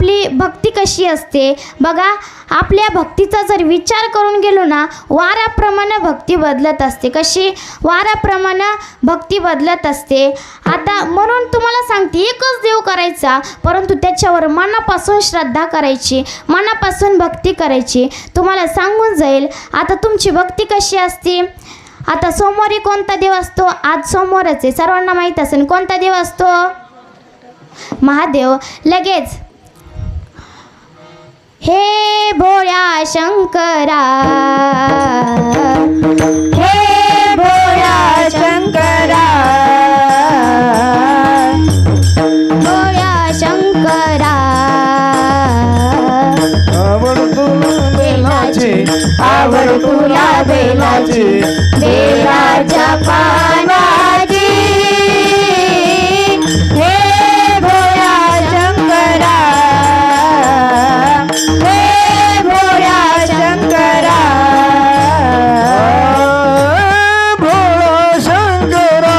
आपली भक्ती कशी असते बघा. आपल्या भक्तीचा जर विचार करून गेलो ना, वाराप्रमाणे भक्ती बदलत असते. कशी? वाराप्रमाणे भक्ती बदलत असते. आता म्हणून तुम्हाला सांगते, एकच देव करायचा, परंतु त्याच्यावर मनापासून श्रद्धा करायची, मनापासून भक्ती करायची. तुम्हाला सांगून जाईल आता तुमची भक्ती कशी असते. आता सोमवारी कोणता देव असतो? आज सोमवारच आहे, सर्वांना माहीत असेल. कोणता देव असतो? महादेव. लगेच हे भोळ्या शंकरा, हे भोळ्या शंकरा, भोळ्या शंकरा, आवड तुला बेलाची, आवड तुला बेलाची, बेलाच्या पानाची. हे भोळ्या शंकरा, हे भोळ्या शंकरा, भोळा शंकरा,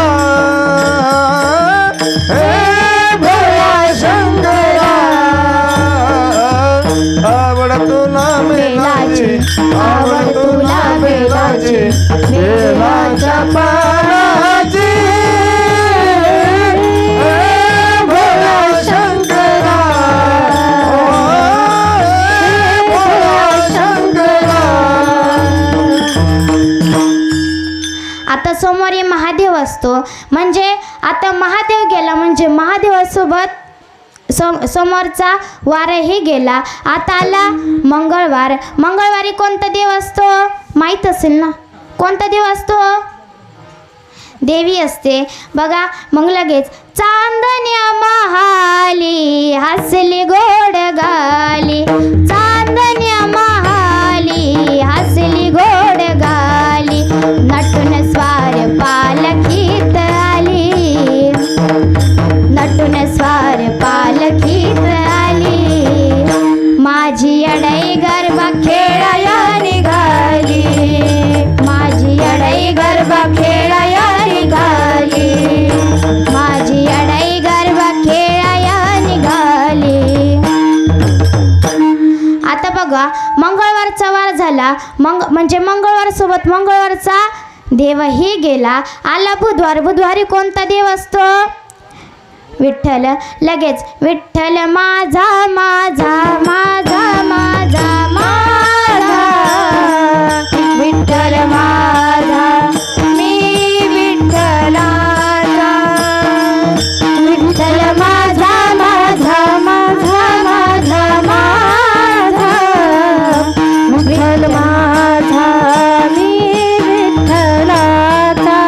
हे भोळा शंकरा, आवड तुला बेलाची, आवड तुला बेलाची, बेलाच्या पानाची. हे भोळा शंकरा, हे भोळा शंकरा. आता सोमवारी महादेव असतो. म्हणजे आता महादेव गेला म्हणजे महादेवासोबत समोरचा वारही गेला. आता आला मंगळवार. मंगळवारी कोणता देव असतो? माहीत असेल ना, कोणता देव असतो? देवी असते बघा. मग लगेच चांदण्या महाली हसली गोड गाली, चांदण्या महाली हसली गोड गाली, नटून स्वार पालखीत आली, नटून स्वार पालखीत आली, माझी अडाई गरबा खेळाया निघाली, माझी अडाई गरबा खेळाया निघाली, माझी अडाई गरबा खेळाया निघाली. आता बघा मंगळवारचा वार झाला. म्हणजे मंगळवार सोबत मंगळवारचा देवही गेला. आला बुधवार. बुधवारी कोणता देव असतो? विठ्ठल. लगेच विठ्ठल माझा माझा माझा माझा माझा, विठ्ठल माझा मी विठ्ठलाचा, विठ्ठल माझा माझा माझा माझा माझा, विठ्ठल माझा मी विठ्ठलाचा,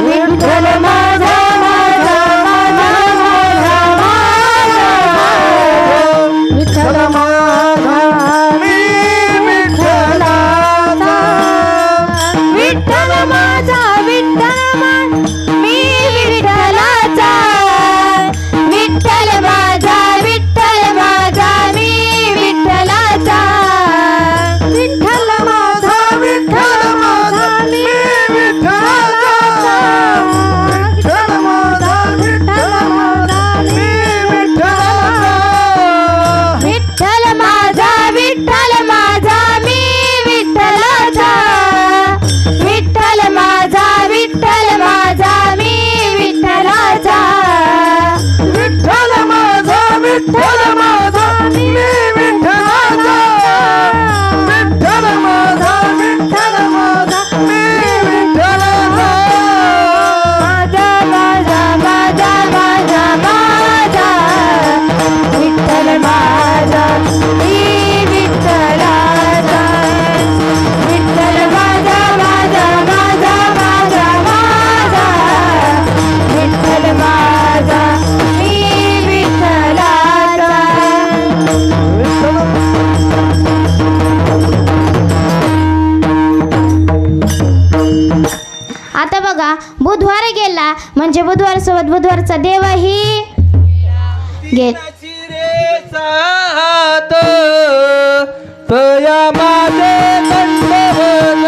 विठ्ठल माझा माझा माझा माझा माझा, विठ्ठल माझा मी विठ्ठलाचा, विठ्ठल माझा विठ्ठल मी विठ्ठलाचा, विठ्ठल माझा मी विठ्ठलाचा, विठ्ठल माझा मी विठ्ठलाचा, विठ्ठल माझा, विठ्ठल माझा, मी विठ्ठलाचा. विठ्ठल माझा मी विठ्ठलाचा, विठ्ठल माझा मी विठ्ठलाचा, विठ्ठल माझा, विठ्ठल माझा, मी विठ्ठलाचा. विठ्ठल माझा, विठ्ठल माझा, मी विठ्ठलाचा. माझा माझा माझा माझा माझा, विठ्ठल माझा मी विठ्ठलाचा, विठ्ठल माझा माझा माझा माझा माझा, विठ्ठल माझा मी विठ्ठलाचा. आता बघा बुधवार गेला म्हणजे बुधवार सोबत बुधवारचा देवही गेला. सात तया माझे दंडवत,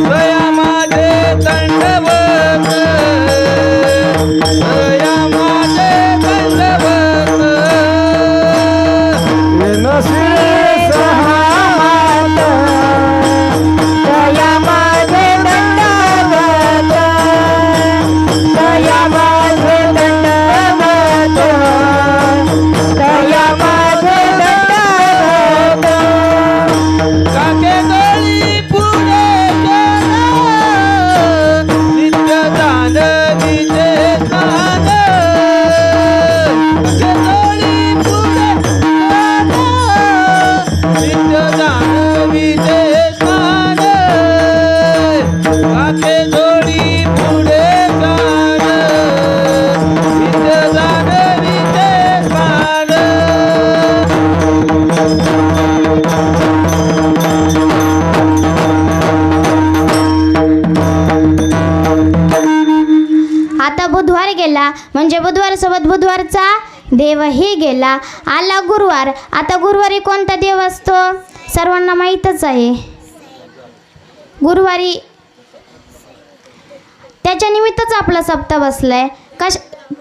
तया माझे दंडवत, तया माझे दंडवत. देवही गेला. आला गुरुवार. आता गुरुवारी कोणता देव असतो? सर्वांना माहीतच आहे. गुरुवारी त्याच्या निमित्तच आपला सप्ताह बसलाय.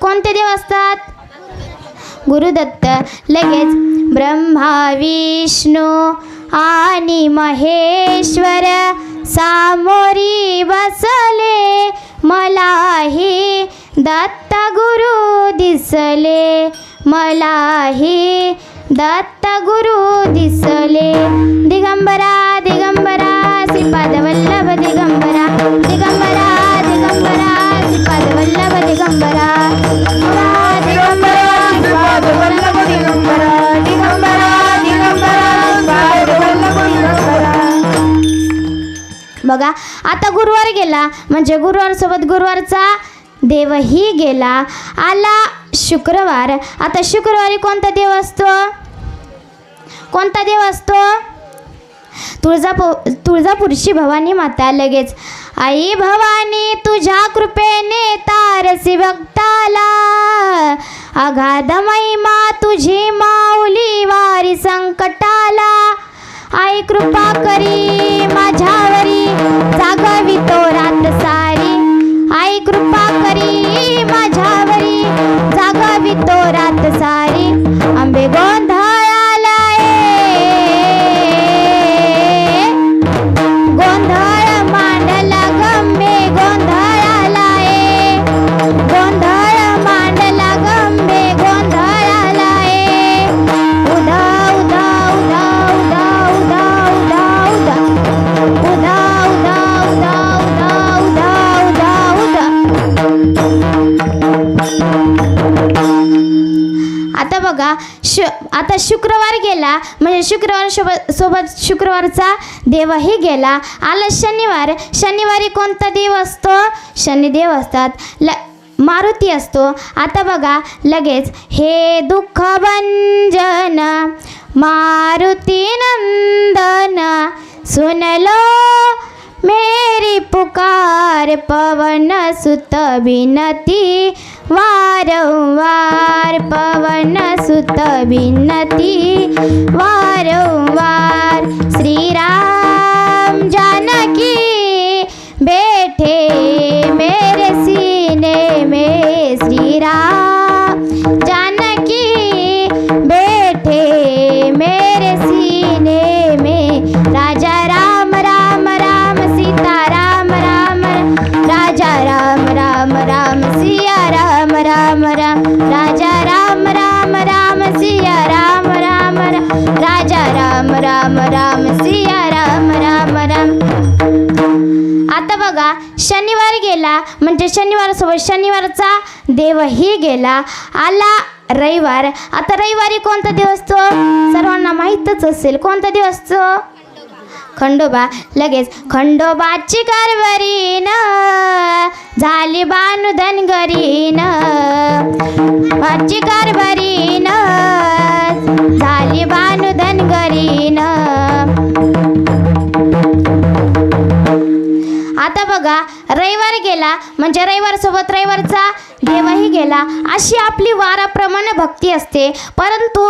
कोणते देव असतात? गुरुदत्त. लगेच ब्रह्मा विष्णू आणि महेश्वर सामोरी बसले, मलाही दत्त गुरु दिसले, मलाही दत्त गुरु दिसले. दिगंबरा दिगंबरा श्रीपाद वल्लभ दिगंबरा, दिगंबरा दिगंबरा श्रीपाद वल्लभ दिगंबरा, दिगंबरा श्रीपाद वल्लभ दिगंबरा, दिगंबरा दिगंबरा श्रीपाद वल्लभ दिगंबरा. बघा आता गुरुवार गेला म्हणजे गुरुवार सोबत गुरुवारचा देवही गेला. आला शुक्रवार. आता शुक्रवारी कोणता देव असतो? कोणता देव असतो? तुळजापूरची भवानी माता. लगेच आई भवानी तुझ्या कृपेने तारसी भक्ताला, अगाध महिमा तुझी माऊली वारी संकटाला. आई कृपा करी माझ्यावरी जागवी तो रात सारी, आई कृपा करी माझ्यावरी जागवी तो रात सारी. आंबे गोंधळाला गोंधळ मांडला गंबे, गोंधळाला गोंधळ मांडला गंबे, गोंधळाला उदा उदा उदा उदा उदा उदा उदा उदा उदा उदा उदा उदा उदा. आता बघा आता शुक्रवार गेला म्हणजे शुक्रवार सोबत शुक्रवारचा देवही गेला. आला शनिवार. शनिवारी कोणता देव असतो? शनिदेव असतात. मारुती असतो. आता बघा लगेच हे दुःख भंजन मारुती नंदन, सुन लो मेरी पुकार, पवन सुत बिनती वारंवार, पवन सुत बिनती वारंवार. श्रीराम जानकी बैठे मेरे सीने में, श्रीराम जानकी बैठे मेरे सीने में. राजा राम राम राम सीता राम राम, राजा राम राम राम सिया राम राम राम, राजा राम राम राम सिया राम राम राम, राजा राम राम राम सिया राम राम राम. आता बघा शनिवार गेला म्हणजे शनिवारसोबत शनिवारचा देवही गेला. आला रविवार. आता रविवारी कोणता दिवस असतो? सर्वांना माहीतच असेल. कोणता दिवस असतो? खंडोबा. लगेच खंडोबाची कारभारीन झाली बानू धनगरीन, बाची कारभारीन झाली बानू धनगरीन. आता बघा रविवार गेला म्हणजे रविवारसोबत रविवारचा देवही गेला. अशी आपली वाराप्रमाणे भक्ती असते. परंतु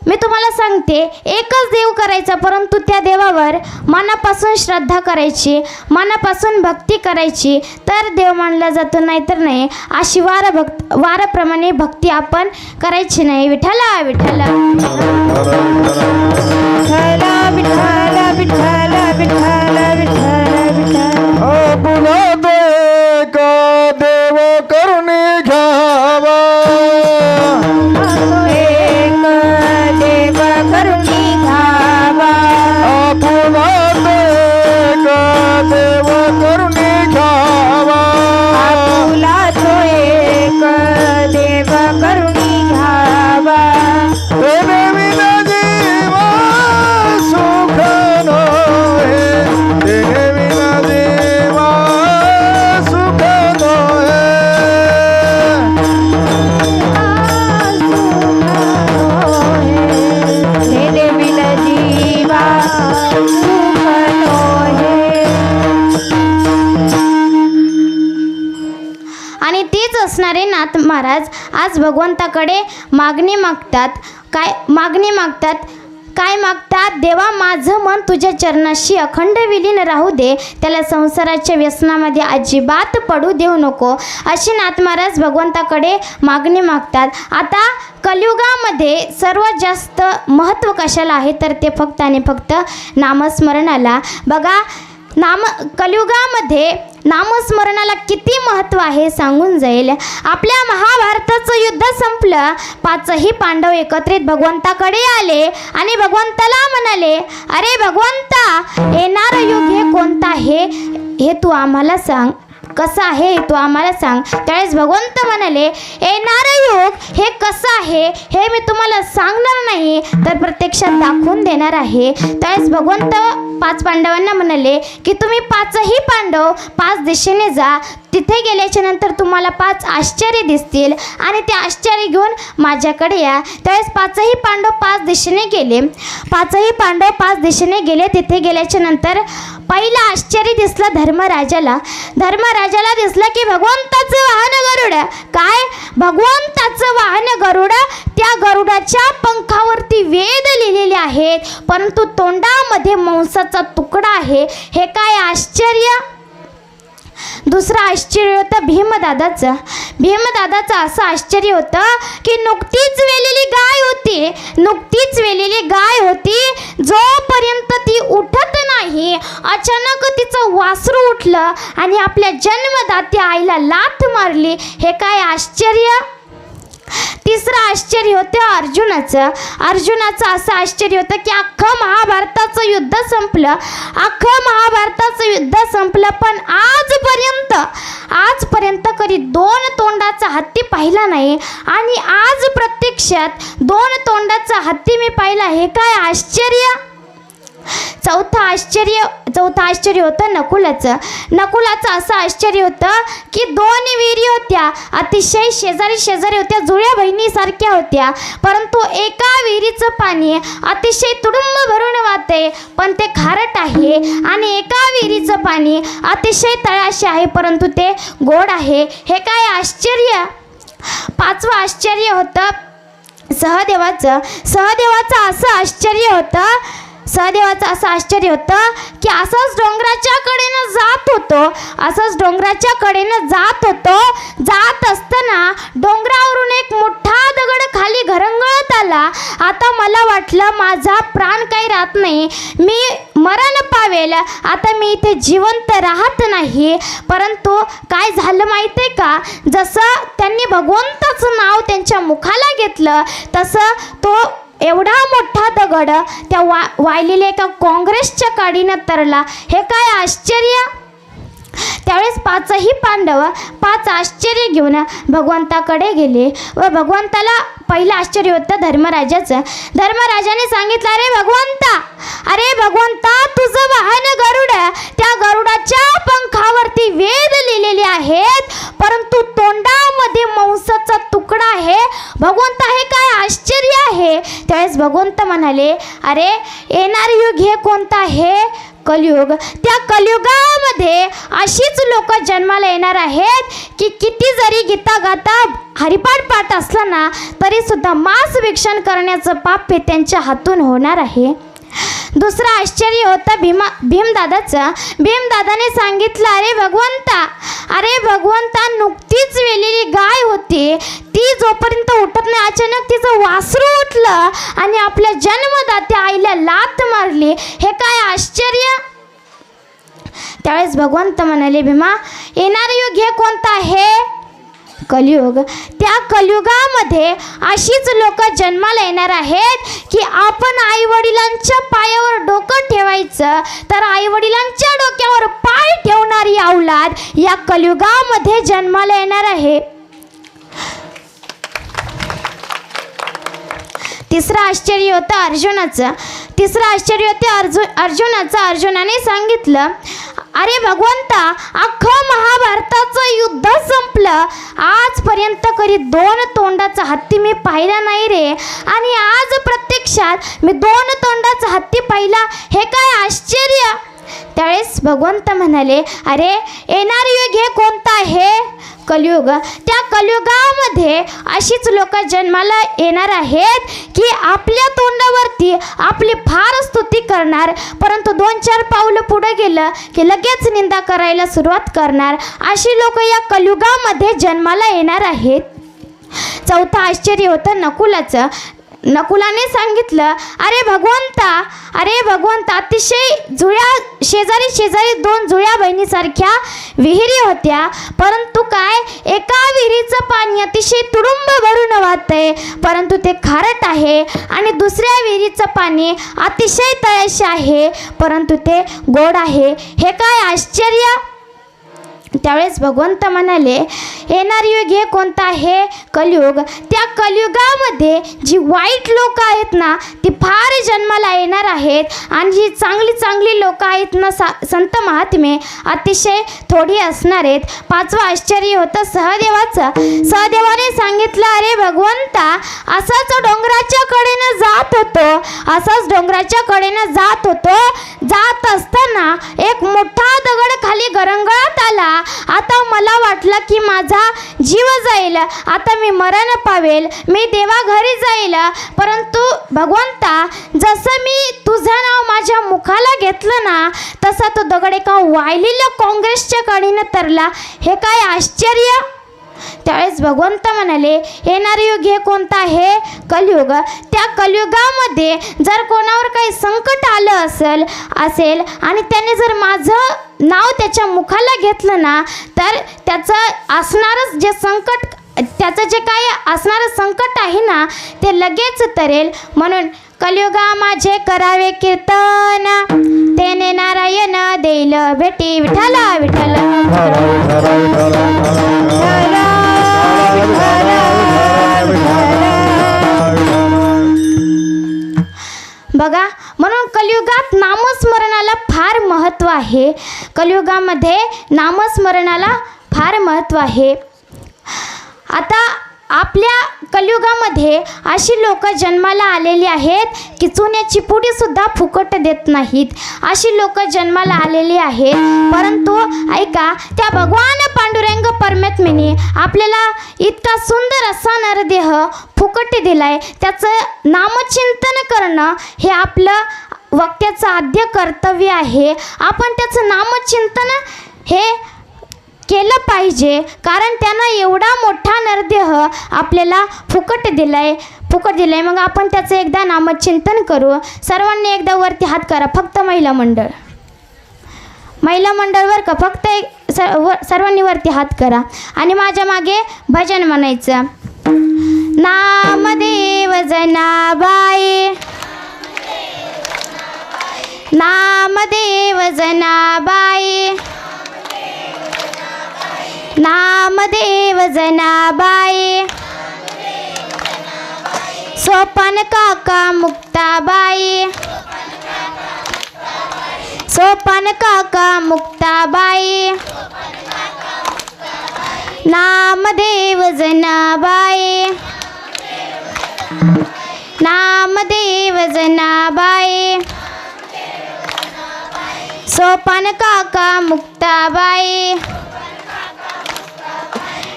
मी तुम्हाला सांगते एकच देव करायचा, परंतु त्या देवावर मनापासून श्रद्धा करायची, मनापासून भक्ती करायची, तर देव मानला जातो, नाहीतर नाही. अशी वाराप्रमाणे भक्ती आपण करायची नाही. विठ्ठला विठ्ठला विठ्ठला विठ्ठला विठ्ठला विठ्ठला विठ्ठला. पुन्हा तो एक देव करून घ्यावा, एक देव करुणी घ्यावा, पुन्हा तो एक देव करून घ्यावा, तुला तो एक देव करुणी घ्यावा. नवीन जीवा काशीनाथ महाराज आज भगवंताकडे मागणी मागतात. काय मागतात? देवा, माझं मन तुझ्या चरणाशी अखंड विलीन राहू दे, त्याला संसाराच्या व्यसनामध्ये अजिबात पडू देऊ नको, अशी नाथ महाराज भगवंताकडे मागणी मागतात. आता कलियुगामध्ये सर्वात जास्त महत्त्व कशाला आहे तर ते फक्त आणि फक्त नामस्मरणाला. बघा, कलियुगामध्ये नामस्मरणाला किती महत्त्व आहे सांगून जाईल. आपल्या महाभारताचं युद्ध संपलं. 5ही पांडव एकत्रित भगवंताकडे आले आणि भगवंताला म्हणाले, अरे भगवंता, येणारं युग हे कोणतं आहे हे तू आम्हाला सांग, कसं आहे तू आम्हाला सांग. त्यावेळेस भगवंत म्हणाले, येणारं युग हे कसं आहे हे मी तुम्हाला सांगणार नाही, तर प्रत्यक्षात दाखवून देणार आहे. त्यावेळेस भगवंत 5 पांडवांना म्हणाले की तुम्ही 5ही पांडव 5 दिशेने जा. तिथे गेल्याच्या नंतर तुम्हाला 5 आश्चर्य दिसतील आणि ते आश्चर्य घेऊन माझ्याकडे या. त्यावेळेस 5ही पांडव 5 दिशेने गेले. 5ही पांडव 5 दिशेने गेले. तिथे गेल्याच्या नंतर पहिलं आश्चर्य दिसलं धर्मराजाला. धर्मराजाला दिसलं की भगवंताचं वाहन गरुड. काय? भगवंताचं वाहन गरुड. त्या गरुडाच्या पंखावरती वेद लिहिलेले आहेत, परंतु तोंडामध्ये मांसाचा तुकडा आहे. हे काय आश्चर्य! दुसरं आश्चर्य होतं भीमदादाचं. भीमदादाचं असं आश्चर्य होतं की नुकतीच वेलेली गाय होती. जोपर्यंत ती उठत नाही, अचानक तिचं वासरू उठलं आणि आपल्या जन्मदात्या आईला लाथ मारली. हे काय आश्चर्य! तिसरं आश्चर्य होतं अर्जुनाचं. अर्जुनाचं असं आश्चर्य होतं की अख्खं महाभारताचं युद्ध संपलं पण आजपर्यंत कधी 2 तोंडाचा हत्ती पाहिला नाही आणि आज प्रत्यक्षात 2 तोंडाचा हत्ती मी पाहिला. हे काय आश्चर्य! चौथं आश्चर्य होतं नकुलाचं असं आश्चर्य होतं की 2 विहिरी होत्या, अतिशय शेजारी होत्या, जुळ्या बहिणीसारख्या होत्या, परंतु एका विहिरीचं पाणी अतिशय तुडुंब भरून वाहते पण ते खारट आहे आणि एका विहिरीचं पाणी अतिशय तळाशी आहे परंतु ते गोड आहे. हे काय आश्चर्य! 5वं आश्चर्य होतं सहदेवाचं असं आश्चर्य होतं की असंच डोंगराच्या कडेनं जात असताना डोंगरावरून एक मोठा दगड खाली घरंगळत आला. आता मला वाटलं माझा प्राण काही राहत नाही, मी मरण पावेल, आता मी इथे जिवंत राहत नाही. परंतु काय झालं माहिती आहे का? जसं त्यांनी भगवंताचं नाव त्यांच्या मुखाला घेतलं तसं तो एवढा मोठा दगड त्या वाहिलेल्या एका काँग्रेसच्या काडीनं तरला. हे काय आश्चर्य! त्यावेळेस 5ही पांडव 5 आश्चर्य घेऊन भगवंताकडे गेले व भगवंताला पहिलं आश्चर्य होतं धर्मराजाचं. धर्मराजाने सांगितलं, अरे भगवंता, तुझं वाहन गरुड, त्या गरुडाच्या पंखावरती वेद लिहिलेले आहेत परंतु तोंडामध्ये मांसाचा तुकडा आहे. भगवंता, हे काय आश्चर्य आहे! त्यावेळेस भगवंत म्हणाले, अरे येणारे युग हे कोणतं आहे? कलियुग. त्या कलियुगामध्ये अशीच लोक जन्माला येणार आहेत की किती जरी गीता गाता हरिपाठ पाठ असला ना तरी सुद्धा मांस भक्षण करण्याचं पाप हे त्यांच्या हातून होणार आहे. दुसरं आश्चर्य होतं भीमदादाचं. भीमदादाने सांगितलं, अरे भगवंता, नुकतीच वेलेली गाय होती, ती जोपर्यंत उठत नाही अचानक तिचं वासरू उठलं आणि आपल्या जन्मदात्या आईला लाथ मारली. हे काय आश्चर्य! त्यावेळेस भगवंत म्हणाले, भीमा, येणारं युग हे कोणतं आहे? कलियुग. त्या कलियुगामध्ये अशीच लोक जन्माला येणार आहेत की आपण आईवडिलांच्या पायावर डोकं ठेवायचं तर आईवडिलांच्या डोक्यावर पाय ठेवणारी औलाद या कलियुगामध्ये जन्माला येणार आहे. तिसरं आश्चर्य होतं अर्जुनाचं. अर्जुनाने सांगितलं, अरे भगवंता, अख्खं महाभारताचं युद्ध संपलं, आजपर्यंत कधी 2 तोंडाचा हत्ती मी पाहिला नाही रे, आणि आज प्रत्यक्षात मी 2 तोंडाचा हत्ती पाहिला. हे काय आश्चर्य! त्यावेळेस भगवंत म्हणाले, अरे येणारे युग हे कोणतं आहे? कलियुग. त्या कलियुगामध्ये अशीच लोक जन्माला येणार आहेत की आपल्या तोंडावरती आपली फार स्तुती करणार, परंतु 2-4 पावलं पुढे गेलं की लगेच निंदा करायला सुरुवात करणार. अशी लोक या कलियुगामध्ये जन्माला येणार आहेत. चौथं आश्चर्य होतं नकुलाचं. नकुलाने सांगितलं, अरे भगवंता अतिशय शेजारी 2 जुळ्या बहिणीसारख्या विहिरी होत्या, परंतु काय एका विहिरीचं पाणी अतिशय तुडुंब भरून वाहतंय, परंतु ते खारट आहे, आणि दुसऱ्या विहिरीचं पाणी अतिशय तळ्याशी आहे, परंतु ते गोड आहे. हे काय आश्चर्य? त्यावेळेस भगवंत म्हणाले, येणारे युग हे कोणतं आहे? कलियुग. त्या कलियुगामध्ये जी वाईट लोक आहेत ना ती फार जन्माला येणार आहेत, आणि जी चांगली लोक आहेत ना संत महात्मे अतिशय थोडी असणार आहेत. 5वं आश्चर्य होतं सहदेवाचं. सहदेवाने सांगितलं, अरे भगवंता असाच डोंगराच्या कडेनं जात होतो. जात असताना एक मोठा दगड खाली गरंगळत आला. आता मला वाटलं की माझा जीव जाईल, आता मी मरण पावेल, मी देवा घरी जाईल, परंतु भगवंता जसं मी तुझं नाव माझ्या मुखाला घेतलं ना तसा तो दगड एका वाळलेल्या काँग्रेसच्या कडेनं तरला. हे काय आश्चर्य? त्यावेळेस भगवंत म्हणाले, येणारे युग हे कोणतं आहे? कलियुग. त्या कलियुगामध्ये जर कोणावर काही संकट आलं असेल आणि त्याने जर माझं नाव त्याच्या मुखाला घेतलं ना तर त्याचं असणारच जे संकट, त्याचं जे काही असणारं संकट आहे ना ते लगेच तरेल. म्हणून कलियुगा माझे करावे कीर्तन, तेने नारायण देईल भेटी. विठ्ठला विठ्ठला बघा, म्हणून कलियुगात नामस्मरणाला फार महत्त्व आहे. कलियुगामध्ये नामस्मरणाला फार महत्त्व आहे. आता आपल्या कलियुगामध्ये अशी लोक जन्माला आलेली आहेत की चुन्याची पुडीसुद्धा फुकट देत नाहीत. अशी लोक जन्माला आलेली आहेत. परंतु ऐका, त्या भगवान पांडुरंग परमात्म्याने आपल्याला इतका सुंदर असा नरदेह फुकट दिलाय. त्याचं नामचिंतन करणं हे आपलं वक्त्याचं आद्य कर्तव्य आहे. आपण त्याचं नामचिंतन हे केलं पाहिजे, कारण त्यानं एवढा मोठा नरदेह आपल्याला फुकट दिलाय. मग आपण त्याचं एकदा नामचिंतन करू. सर्वांनी एकदा वरती हात करा, फक्त महिला मंडळवर का फक्त सर्वांनी वरती हात करा आणि माझ्या मागे भजन म्हणायचं. नामदेव जनाबाई, नामदेव जनाबाई, नामदेव जनाबाई, सोपान काका मुक्ताबाई, सोपान काका मुक्ताबाई, नामदेव जनाबाई, नामदेव जनाबाई, सोपान काका मुक्ताबाई,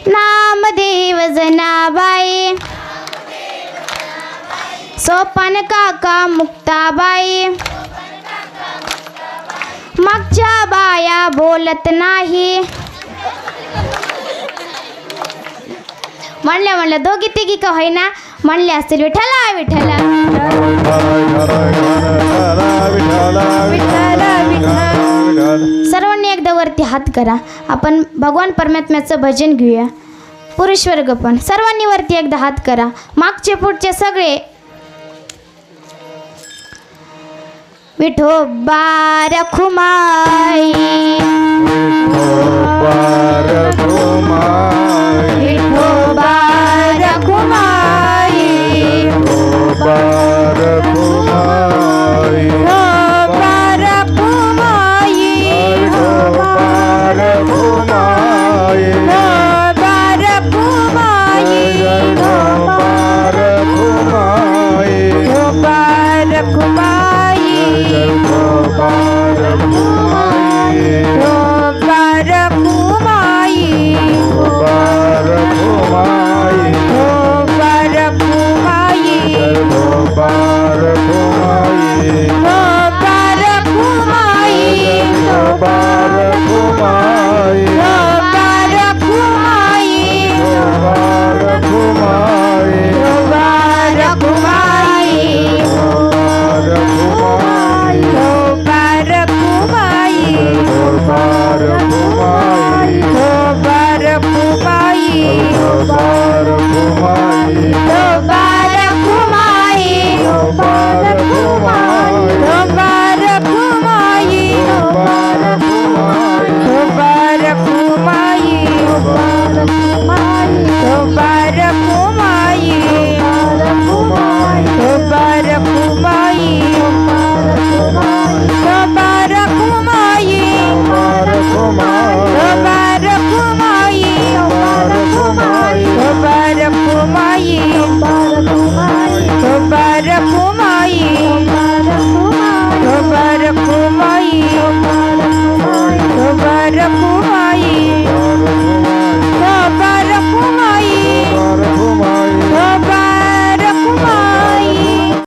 नामदेव जनाबाई, सोपान काका मुक्ताबाई. मागच्या बाया बोलत नाही. म्हणल्या दोघी तिघी का होईना म्हणले असतील विठ्ठला विठ्ठला. सर्वांनी एकदा वरती हात करा. आपण भगवान परमात्म्याचं भजन घेऊया. पुरुष वर्ग पण सर्वांनी वरती एकदा हात करा. मागचे पुढचे सगळे. विठोबा रखुमाई, विठोबा रखुमाई, विठोबा रखुमाई, विठोबा रखुमाई, विठोबा रखुमाई, विठोबा रखुमाई, विठोबा रखुमाई, विठोबा रखुमाई, विठोबा रखुमाई, विठोबा रखुमाई. रखूं